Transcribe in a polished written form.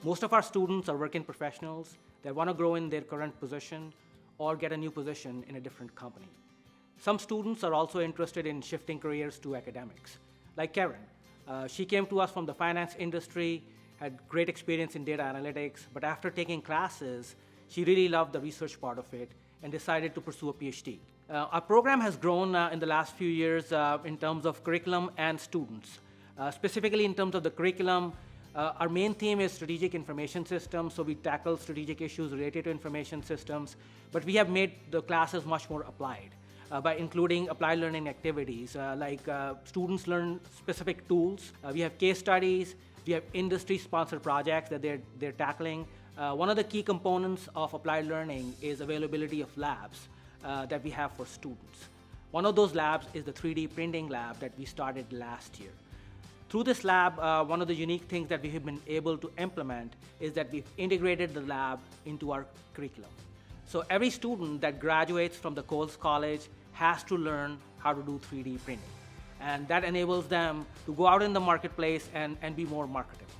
Most of our students are working professionals that want to grow in their current position or get a new position in a different company. Some students are also interested in shifting careers to academics, like Karen. She came to us from the finance industry, had great experience in data analytics, but after taking classes, she really loved the research part of it and decided to pursue a PhD. Our program has grown in the last few years in terms of curriculum and students. Specifically in terms of the curriculum, our main theme is strategic information systems, so we tackle strategic issues related to information systems, but we have made the classes much more applied by including applied learning activities, like students learn specific tools. We have case studies, we have industry-sponsored projects that they're tackling. One of the key components of applied learning is availability of labs that we have for students. One of those labs is the 3D printing lab that we started last year. Through this lab, one of the unique things that we have been able to implement is that we've integrated the lab into our curriculum. So every student that graduates from the Coles College has to learn how to do 3D printing. And that enables them to go out in the marketplace and be more marketable.